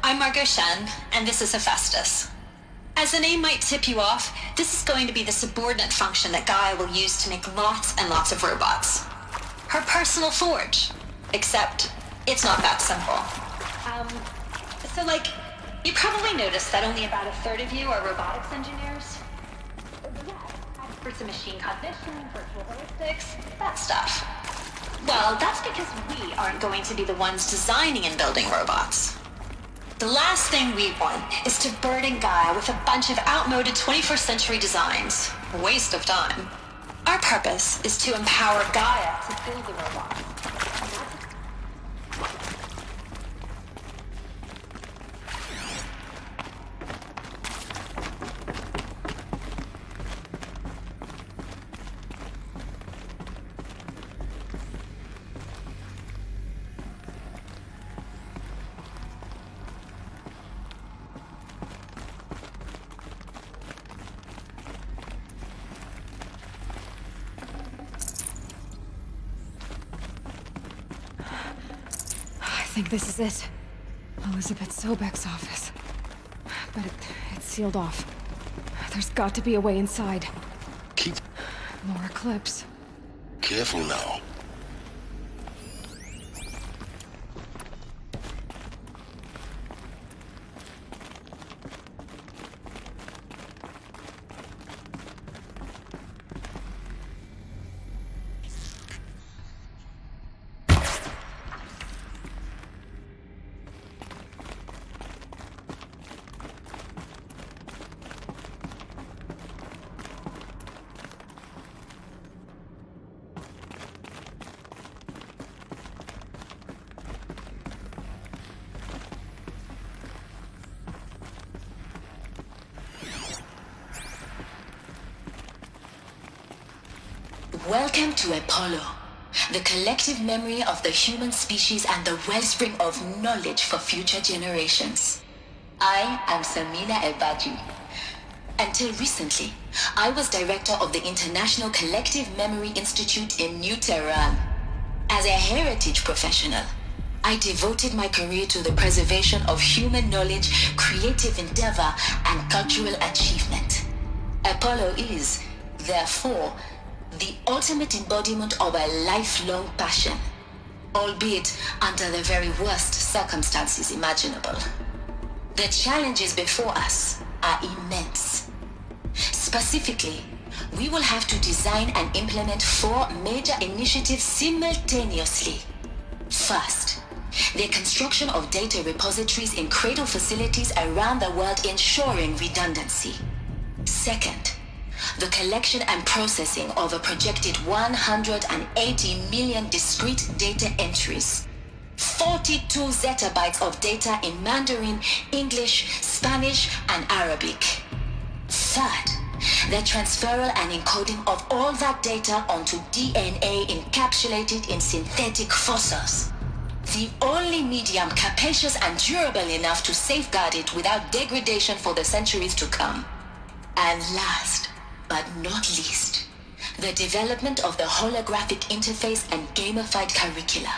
I'm Margot Shen, and this is Hephaestus. As the name might tip you off, this is going to be the subordinate function that Gaia will use to make lots and lots of robots. Her personal forge. Except, it's not that simple. You probably noticed that only about a third of you are robotics engineers. Experts in machine cognition, virtual ballistics, that stuff. Well, that's because we aren't going to be the ones designing and building robots. The last thing we want is to burden Gaia with a bunch of outmoded 21st century designs. A waste of time. Our purpose is to empower Gaia to build the robots. I think this is it. Elizabeth Sobek's office. But it's sealed off. There's got to be a way inside. Keep More eclipse. careful now. Welcome to Apollo, the collective memory of the human species and the wellspring of knowledge for future generations. I am Samina Ebaji. Until recently, I was director of the International Collective Memory Institute in New Tehran. As a heritage professional, I devoted my career to the preservation of human knowledge, creative endeavor, and cultural achievement. Apollo is, therefore, the ultimate embodiment of a lifelong passion, albeit under the very worst circumstances imaginable. The challenges before us are immense. Specifically, we will have to design and implement 4 major initiatives simultaneously. First, the construction of data repositories in cradle facilities around the world ensuring redundancy. Second, the collection and processing of a projected 180 million discrete data entries, 42 zettabytes of data in Mandarin, English, Spanish, and Arabic. Third, the transferal and encoding of all that data onto DNA encapsulated in synthetic fossils. The only medium capacious and durable enough to safeguard it without degradation for the centuries to come. And last, but not least, the development of the holographic interface and gamified curricula,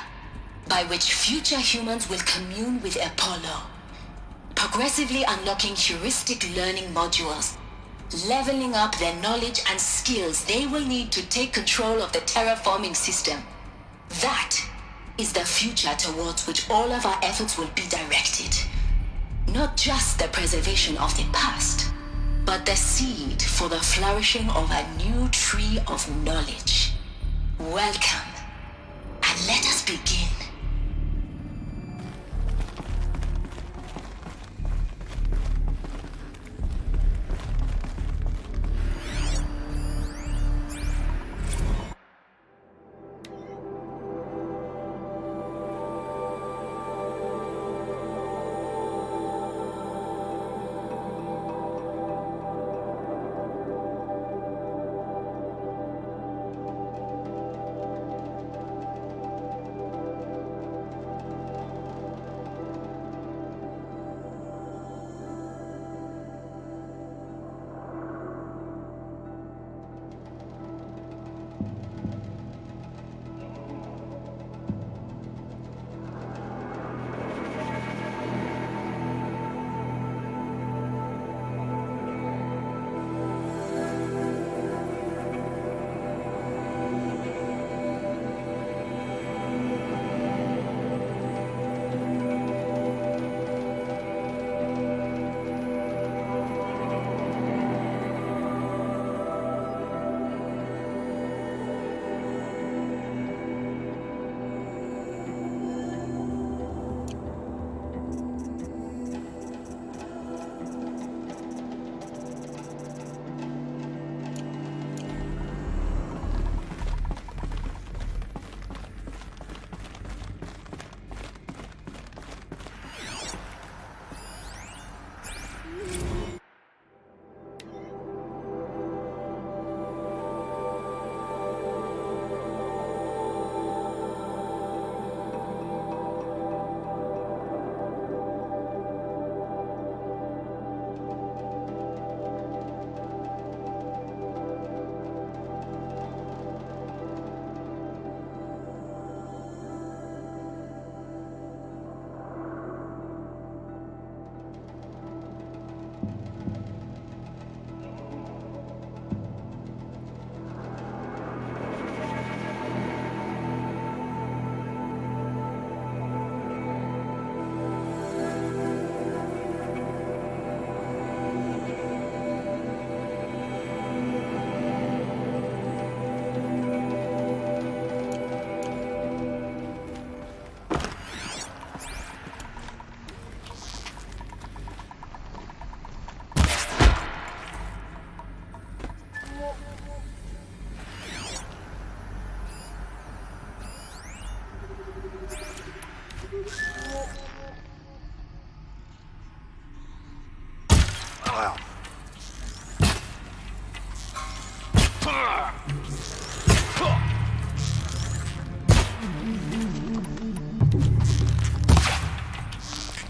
by which future humans will commune with Apollo, progressively unlocking heuristic learning modules, leveling up their knowledge and skills they will need to take control of the terraforming system. That is the future towards which all of our efforts will be directed. Not just the preservation of the past, but the seed for the flourishing of a new tree of knowledge. Welcome, and let us begin.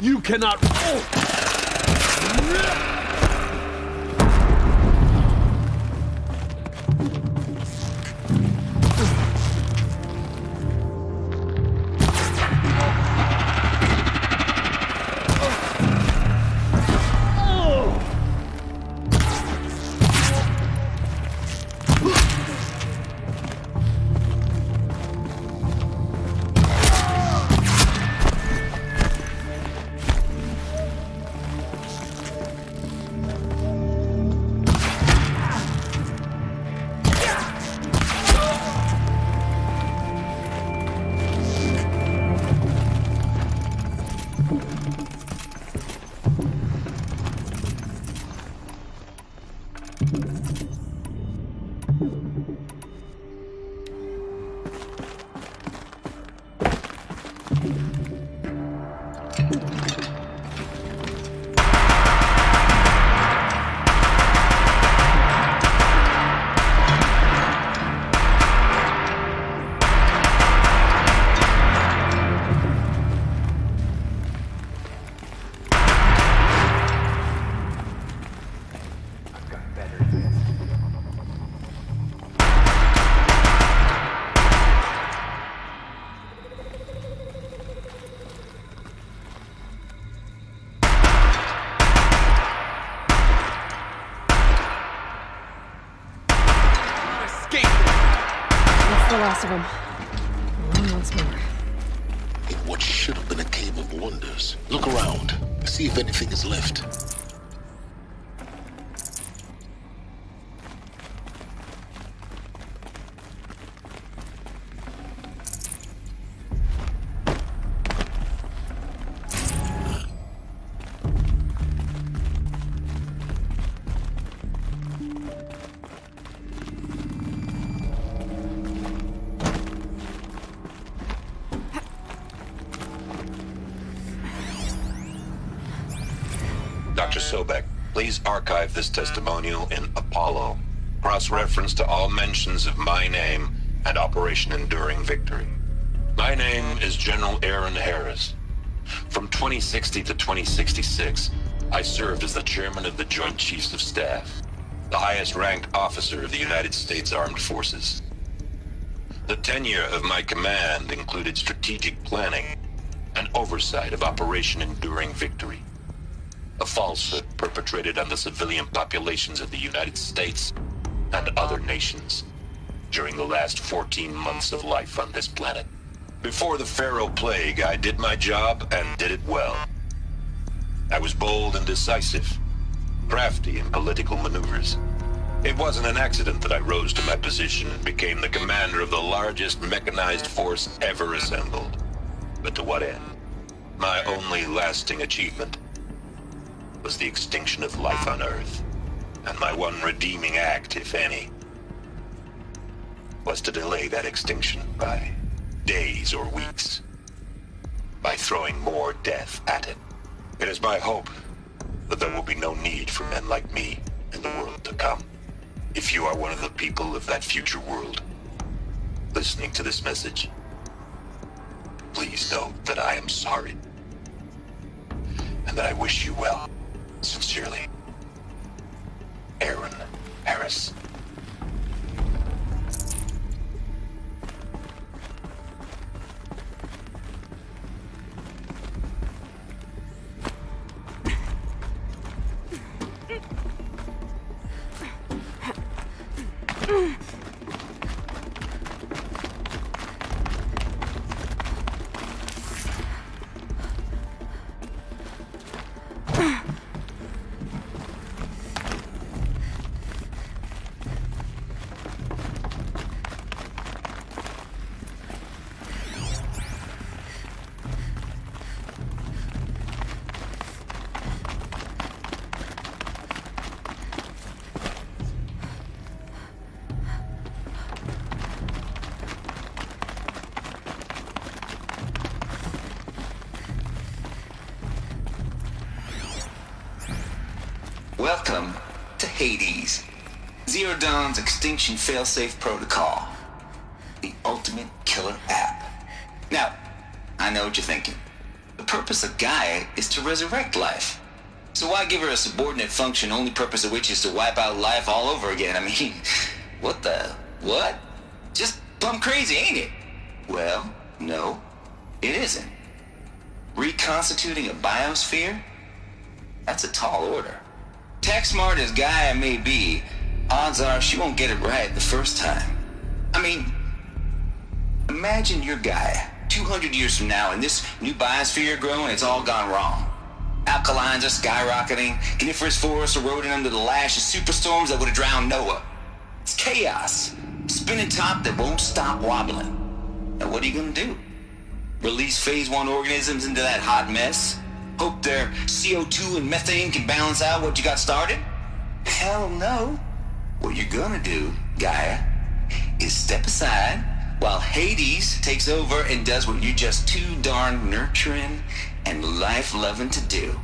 You cannot... That's the last of them. On once more. In what should have been a cave of wonders. Look around. See if anything is left. Dr. Sobek, please archive this testimonial in Apollo. Cross-reference to all mentions of my name and Operation Enduring Victory. My name is General Aaron Harris. From 2060 to 2066, I served as the chairman of the Joint Chiefs of Staff, the highest-ranked officer of the United States Armed Forces. The tenure of my command included strategic planning and oversight of Operation Enduring Victory, a falsehood perpetrated on the civilian populations of the United States and other nations during the last 14 months of life on this planet. Before the Pharaoh Plague, I did my job and did it well. I was bold and decisive, crafty in political maneuvers. It wasn't an accident that I rose to my position and became the commander of the largest mechanized force ever assembled. But to what end? My only lasting achievement was the extinction of life on Earth, and my one redeeming act, if any, was to delay that extinction by days or weeks, by throwing more death at it. It is my hope that there will be no need for men like me in the world to come. If you are one of the people of that future world listening to this message, please know that I am sorry, and that I wish you well. Sincerely, Aaron Harris. Welcome to Hades, Zero Dawn's extinction failsafe protocol. The ultimate killer app. Now, I know what you're thinking. The purpose of Gaia is to resurrect life. So why give her a subordinate function, only purpose of which is to wipe out life all over again? I mean, what? Just plumb crazy, ain't it? Well, no, it isn't. Reconstituting a biosphere? That's a tall order. Tech smart as Gaia may be, odds are she won't get it right the first time. I mean, imagine you're Gaia, 200 years from now, and this new biosphere growing, it's all gone wrong. Alkalines are skyrocketing, coniferous forests eroding under the lash of superstorms that would have drowned Noah. It's chaos, spinning top that won't stop wobbling. Now what are you gonna do? Release phase 1 organisms into that hot mess? Hope their CO2 and methane can balance out what you got started? Hell no. What you're gonna do, Gaia, is step aside while Hades takes over and does what you're just too darn nurturing and life-loving to do,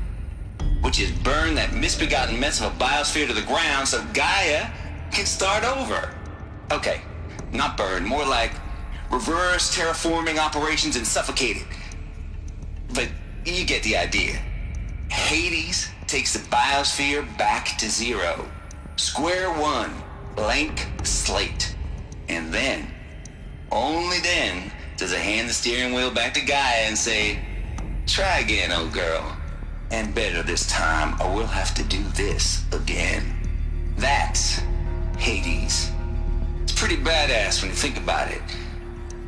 which is burn that misbegotten mess of a biosphere to the ground so Gaia can start over. Okay, not burn, more like reverse terraforming operations and suffocate it. But you get the idea. Hades takes the biosphere back to zero. Square one, blank slate. And then, only then, does it hand the steering wheel back to Gaia and say, try again, old girl. And better this time, or we'll have to do this again. That's Hades. It's pretty badass when you think about it.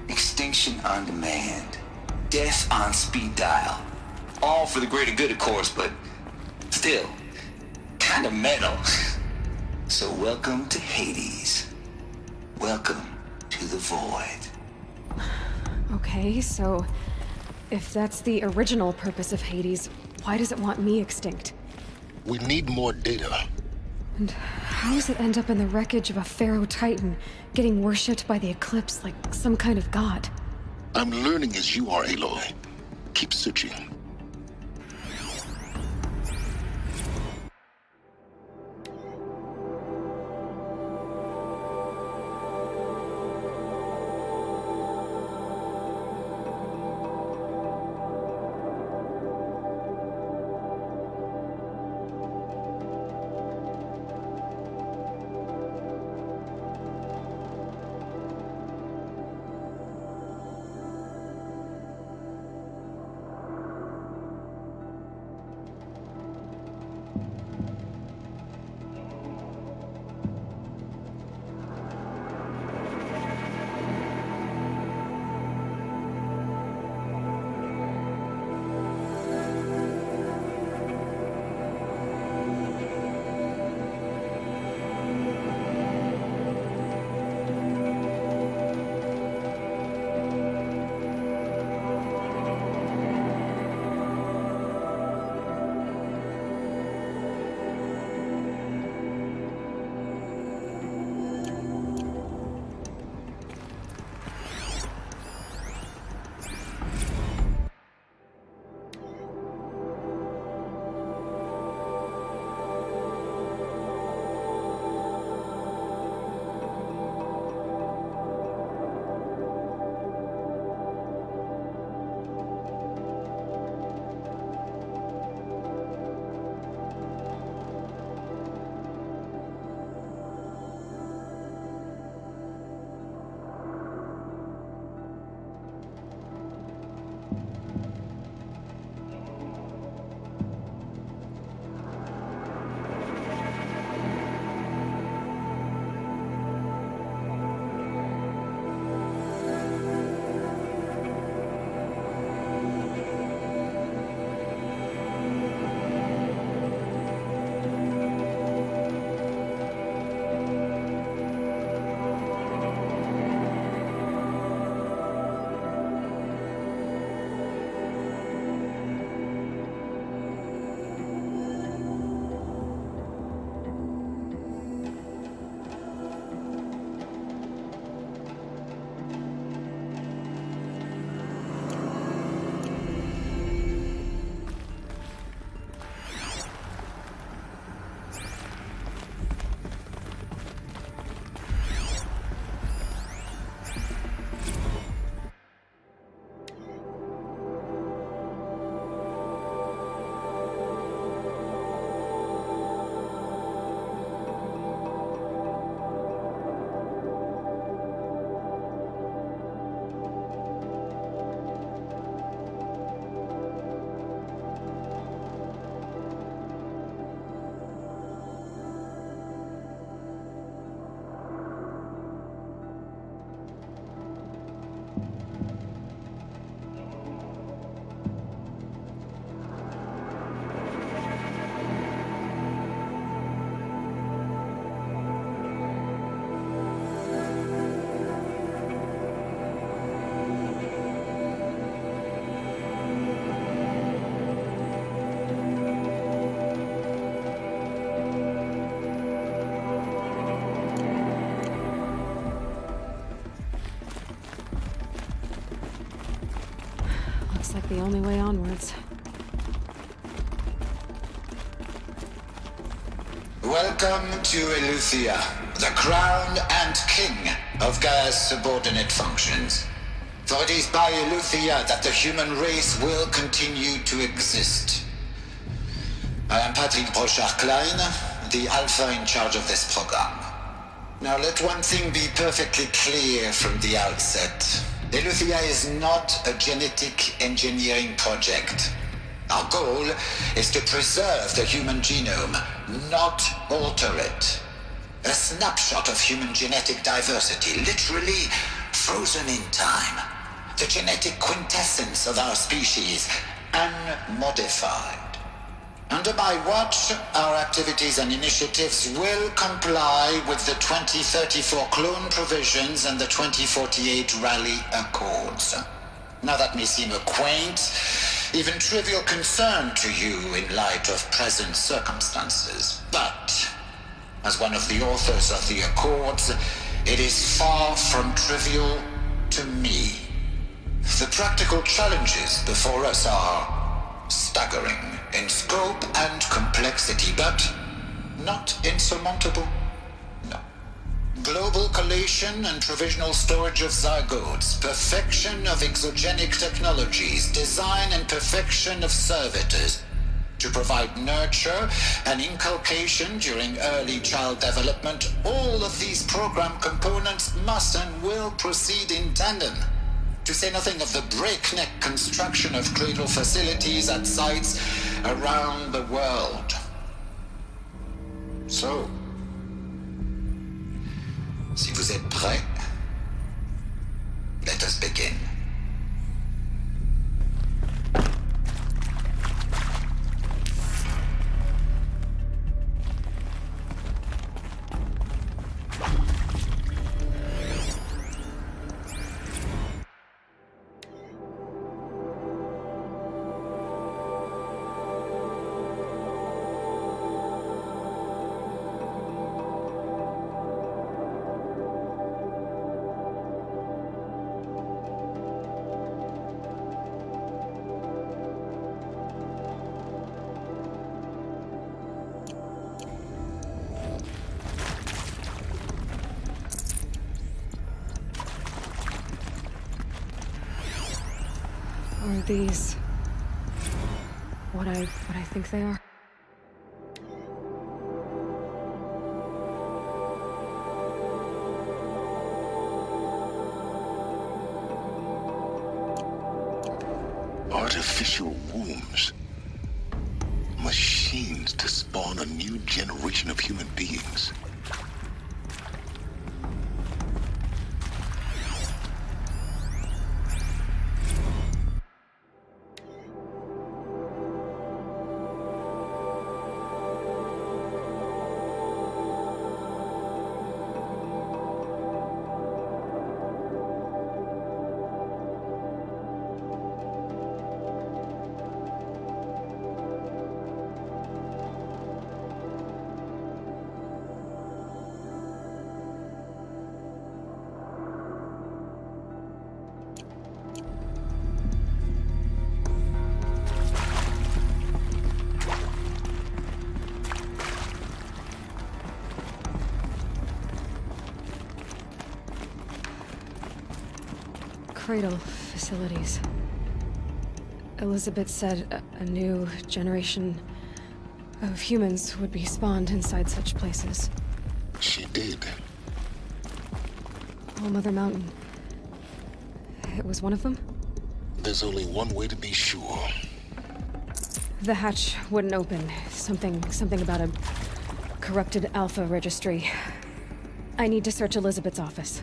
Extinction on demand. Death on speed dial. All for the greater good, of course, but still, kind of metal. So welcome to Hades. Welcome to the void. Okay, so if that's the original purpose of Hades, why does it want me extinct? We need more data. And how does it end up in the wreckage of a Pharaoh Titan, getting worshipped by the Eclipse like some kind of god? I'm learning as you are, Aloy. Keep searching. like the only way onwards. Welcome to Eleuthia, the crown and king of Gaia's subordinate functions. For it is by Eleuthia that the human race will continue to exist. I am Patrick Brochard-Klein, the Alpha in charge of this program. Now let one thing be perfectly clear from the outset. Eleuthia is not a genetic engineering project. Our goal is to preserve the human genome, not alter it. A snapshot of human genetic diversity, literally frozen in time. The genetic quintessence of our species, unmodified. Under my watch, our activities and initiatives will comply with the 2034 clone provisions and the 2048 Rally Accords. Now that may seem a quaint, even trivial concern to you in light of present circumstances, but as one of the authors of the Accords, it is far from trivial to me. The practical challenges before us are staggering in scope and complexity, but not insurmountable. No. Global collation and provisional storage of zygotes, perfection of exogenic technologies, design and perfection of servitors to provide nurture and inculcation during early child development. All of these program components must and will proceed in tandem. To say nothing of the breakneck construction of cradle facilities at sites around the world. So, si vous êtes prêts, let us begin. Are these what I think they are? Artificial wombs. Machines to spawn a new generation of human beings. Cradle facilities. Elizabeth said a new generation of humans would be spawned inside such places. She did. All Mother Mountain. It was one of them? There's only one way to be sure. The hatch wouldn't open. Something about a corrupted Alpha registry. I need to search Elizabeth's office.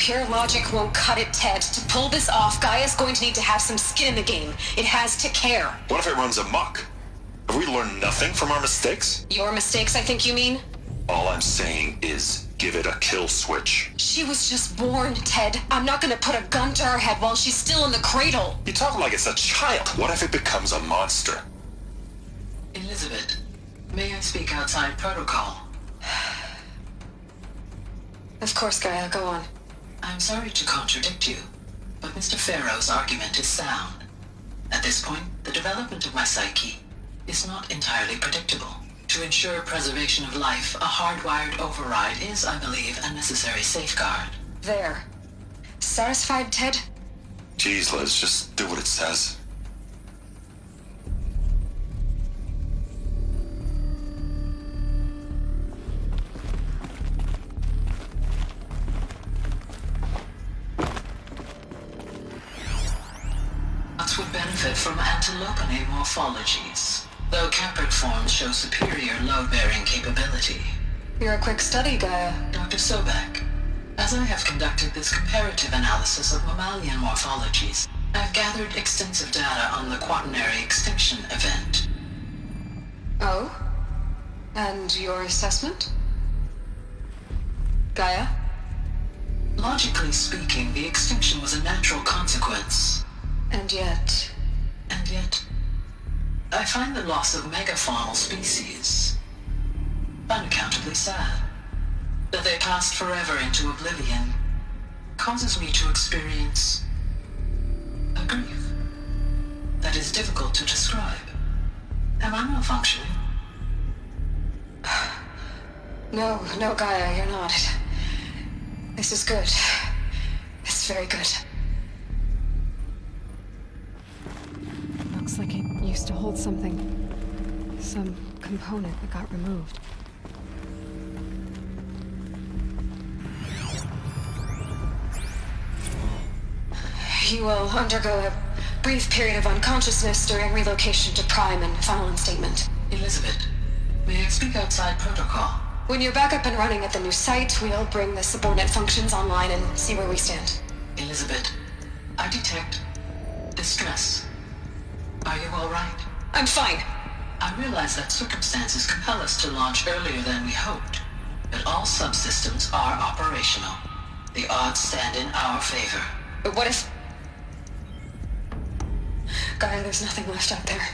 Pure logic won't cut it, Ted. To pull this off, Gaia's going to need to have some skin in the game. It has to care. What if it runs amok? Have we learned nothing from our mistakes? Your mistakes, I think you mean? All I'm saying is give it a kill switch. She was just born, Ted. I'm not gonna put a gun to her head while she's still in the cradle. You talk like it's a child. What if it becomes a monster? Elizabeth, may I speak outside protocol? Of course, Gaia, go on. I'm sorry to contradict you, but Mr. Farrow's argument is sound. At this point, the development of my psyche is not entirely predictable. To ensure preservation of life, a hardwired override is, I believe, a necessary safeguard. There. Satisfied, Ted? Jeez, Liz, just do what it says. Nuts would benefit from antilopine morphologies, though caprid forms show superior load-bearing capability. You're a quick study, Gaia. Dr. Sobek, as I have conducted this comparative analysis of mammalian morphologies, I've gathered extensive data on the quaternary extinction event. Oh? And your assessment? Gaia? Logically speaking, the extinction was a natural consequence. And yet... And yet, I find the loss of megafaunal species unaccountably sad. That they passed forever into oblivion causes me to experience a grief that is difficult to describe. Am I malfunctioning? No, Gaia, you're not. This is good. It's very good. Looks like it used to hold something. Some component that got removed. You will undergo a brief period of unconsciousness during relocation to Prime and final instatement. Elizabeth, may I speak outside protocol? When you're back up and running at the new site, we'll bring the subordinate functions online and see where we stand. Elizabeth, I detect distress. Are you all right? I'm fine. I realize that circumstances compel us to launch earlier than we hoped, but all subsystems are operational. The odds stand in our favor. But what if... Gaia, there's nothing left out there.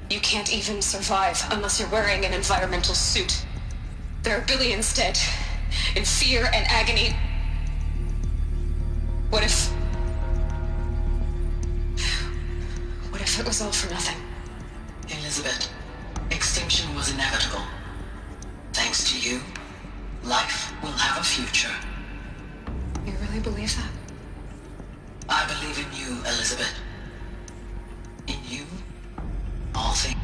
You can't even survive unless you're wearing an environmental suit. There are billions dead, in fear and agony. What if it was all for nothing? Elizabeth, extinction was inevitable. Thanks to you, life will have a future. You really believe that? I believe in you, Elizabeth. In you, all things.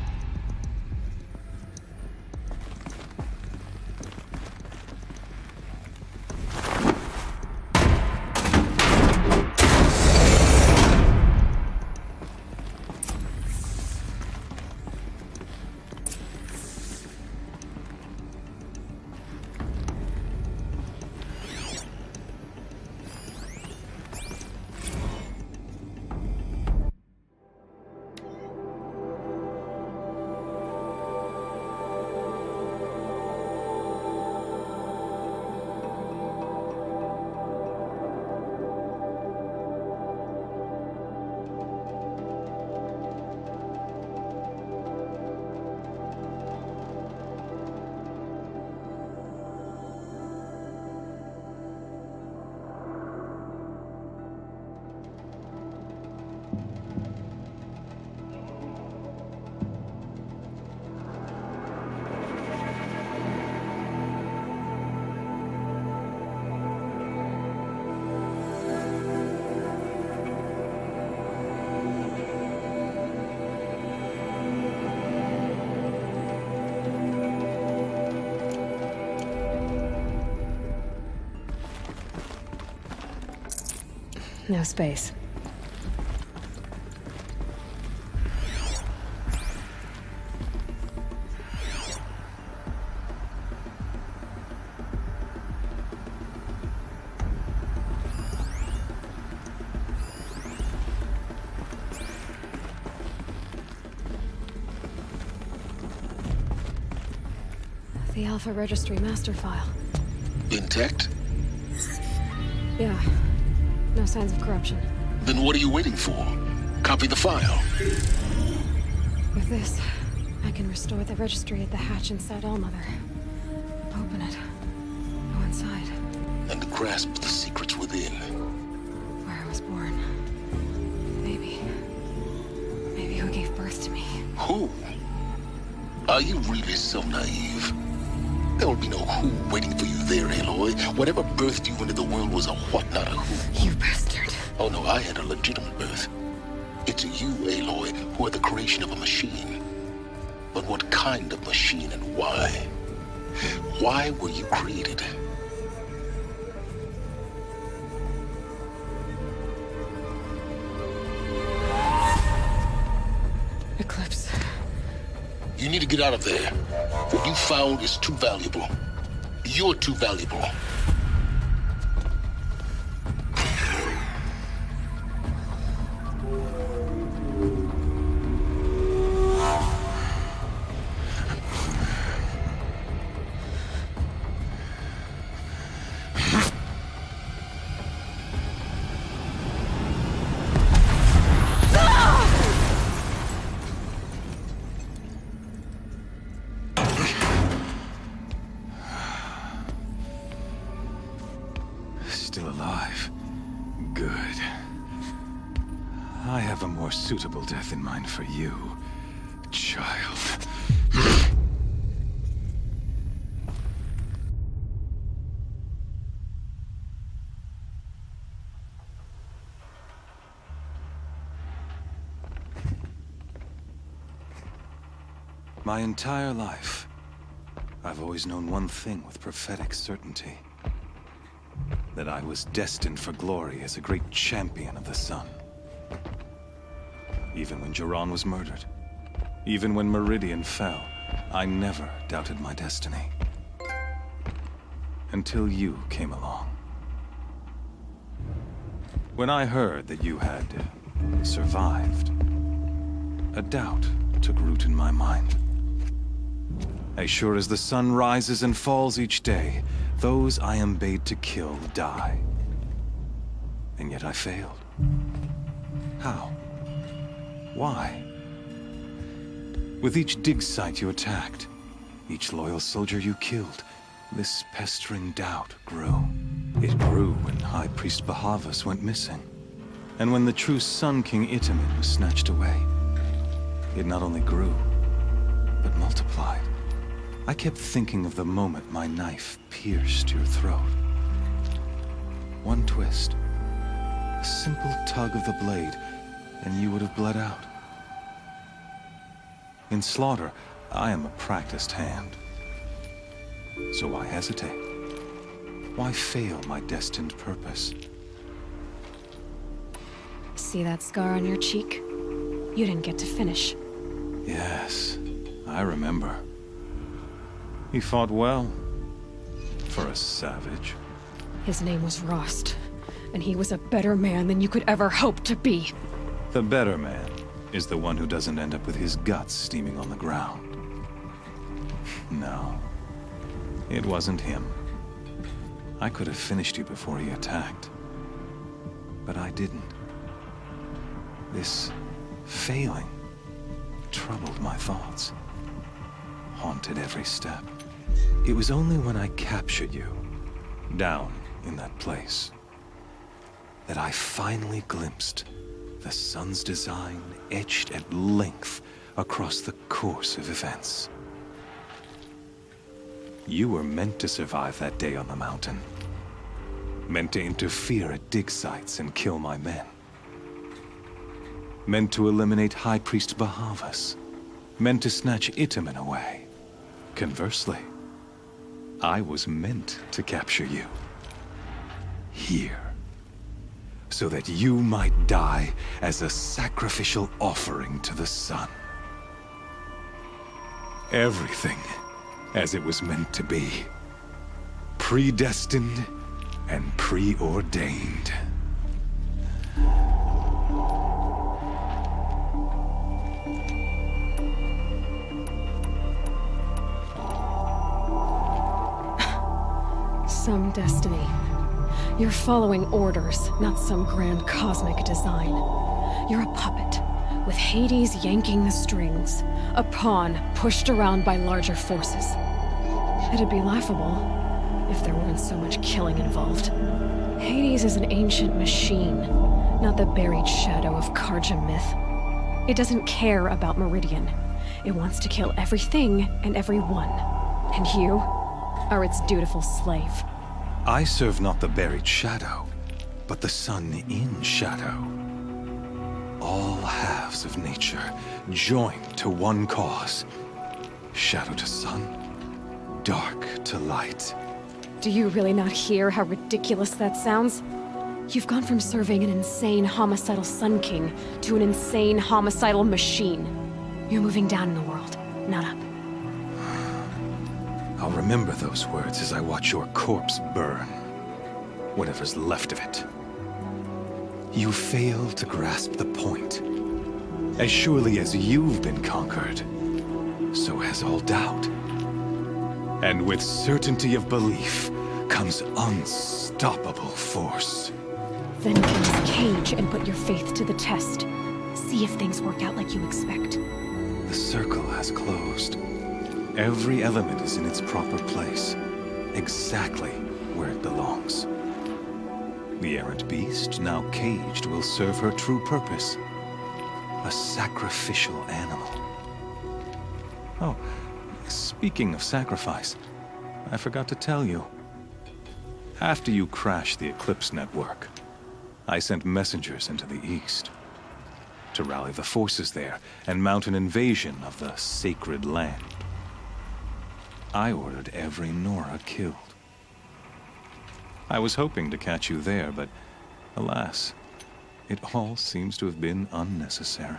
No space. The Alpha Registry master file. Intact? Yeah. No signs of corruption. Then what are you waiting for? Copy the file. With this, I can restore the registry at the hatch inside Allmother. Open it. Go inside. And grasp the secrets within. Where I was born. Maybe who gave birth to me. Who? Are you really so naive? There will be no who waiting for you there, Aloy. Whatever birthed you into the world was a what, not a who. You bastard. Oh no, I had a legitimate birth. It's you, Aloy, who are the creation of a machine. But what kind of machine and why? Why were you created? Eclipse. You need to get out of there. What you found is too valuable. You're too valuable. Still alive. Good. I have a more suitable death in mind for you, child. My entire life, I've always known one thing with prophetic certainty. That I was destined for glory as a great champion of the sun. Even when Jiran was murdered, even when Meridian fell, I never doubted my destiny. Until you came along. When I heard that you had survived, a doubt took root in my mind. As sure as the sun rises and falls each day, those I am bade to kill die. And yet I failed. How? Why? With each dig site you attacked, each loyal soldier you killed, this pestering doubt grew. It grew when High Priest Bahavas went missing. And when the true Sun King Itamen was snatched away. It not only grew, but multiplied. I kept thinking of the moment my knife pierced your throat. One twist, a simple tug of the blade, and you would have bled out. In slaughter, I am a practiced hand. So why hesitate? Why fail my destined purpose? See that scar on your cheek? You didn't get to finish. Yes, I remember. He fought well. For a savage. His name was Rost, and he was a better man than you could ever hope to be. The better man is the one who doesn't end up with his guts steaming on the ground. No, it wasn't him. I could have finished you before he attacked. But I didn't. This failing troubled my thoughts. Haunted every step. It was only when I captured you, down in that place, that I finally glimpsed the sun's design etched at length across the course of events. You were meant to survive that day on the mountain. Meant to interfere at dig sites and kill my men. Meant to eliminate High Priest Bahavas. Meant to snatch Itamen away. Conversely, I was meant to capture you. Here. So that you might die as a sacrificial offering to the sun. Everything as it was meant to be. Predestined and preordained. some destiny. You're following orders, not some grand cosmic design. You're a puppet, with Hades yanking the strings, a pawn pushed around by larger forces. It'd be laughable if there weren't so much killing involved. Hades is an ancient machine, not the buried shadow of Karja myth. It doesn't care about Meridian. It wants to kill everything and everyone. And you are its dutiful slave. I serve not the buried shadow, but the sun in shadow. All halves of nature joined to one cause. Shadow to sun, dark to light. Do you really not hear how ridiculous that sounds? You've gone from serving an insane homicidal Sun King to an insane homicidal machine. You're moving down in the world, not up. I'll remember those words as I watch your corpse burn. Whatever's left of it. You fail to grasp the point. As surely as you've been conquered, so has all doubt. And with certainty of belief comes unstoppable force. Then get this cage and put your faith to the test. See if things work out like you expect. The circle has closed. Every element is in its proper place, exactly where it belongs. The errant beast, now caged, will serve her true purpose. A sacrificial animal. Oh, speaking of sacrifice, I forgot to tell you. After you crashed the Eclipse network, I sent messengers into the east to rally the forces there and mount an invasion of the sacred land. I ordered every Nora killed. I was hoping to catch you there, but alas, it all seems to have been unnecessary.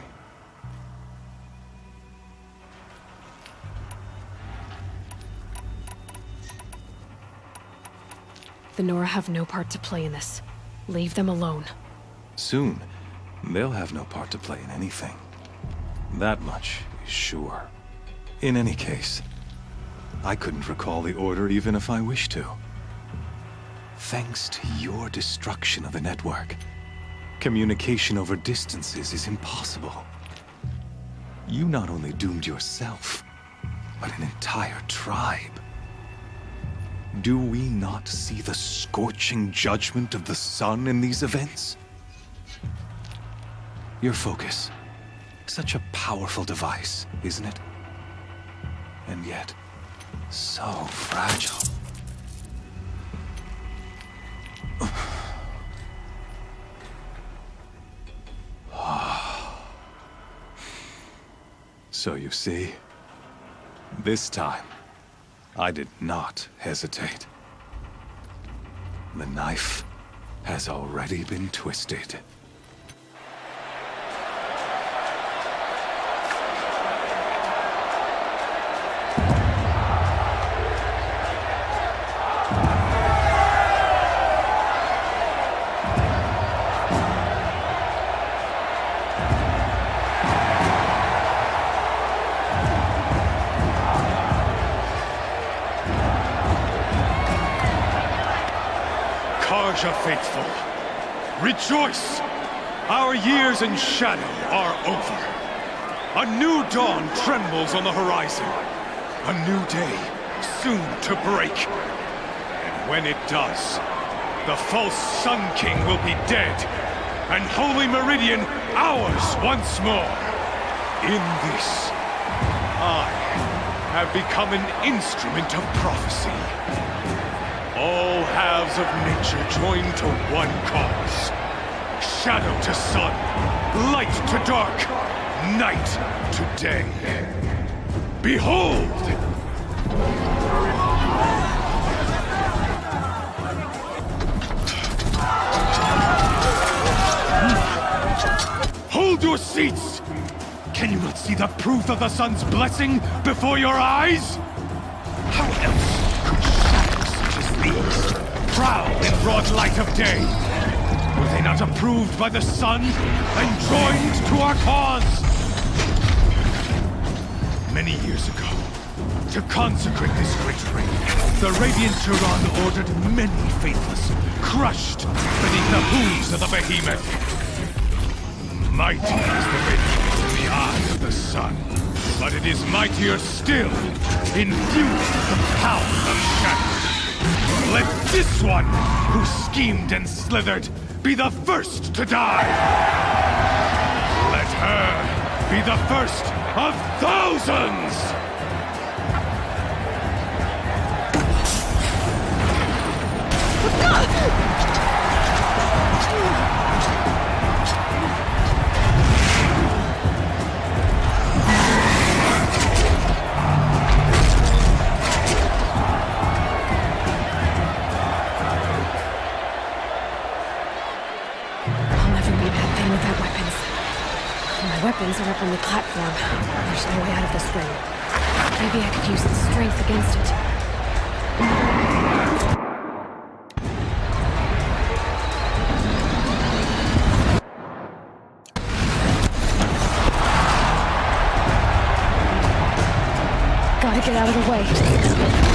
The Nora have no part to play in this. Leave them alone. Soon, they'll have no part to play in anything. That much is sure. In any case, I couldn't recall the order even if I wished to. Thanks to your destruction of the network, communication over distances is impossible. You not only doomed yourself, but an entire tribe. Do we not see the scorching judgment of the sun in these events? Your focus, such a powerful device, isn't it? And yet, so fragile. So you see, this time, I did not hesitate. The knife has already been twisted. Karja faithful, rejoice! Our years in shadow are over. A new dawn trembles on the horizon. A new day soon to break. And when it does, the false Sun King will be dead, and Holy Meridian ours once more. In this, I have become an instrument of prophecy. All halves of nature join to one cause. Shadow to sun, light to dark, night to day. Behold! Hold your seats! Can you not see the proof of the sun's blessing before your eyes? How else could shadows such as these prowl in broad light of day? Were they not approved by the sun and joined to our cause? Many years ago, To consecrate this great ring, the Radiant Turan ordered many faithless, crushed beneath the hooves of the behemoth. Mighty is the radiance in the eye of the sun, but it is mightier still, infused with the power of shadow. Let this one, who schemed and slithered, be the first to die! Let her be the first of thousands! Weapons are up on the platform. There's no way out of this ring. Maybe I could use the strength against it. Gotta get out of the way.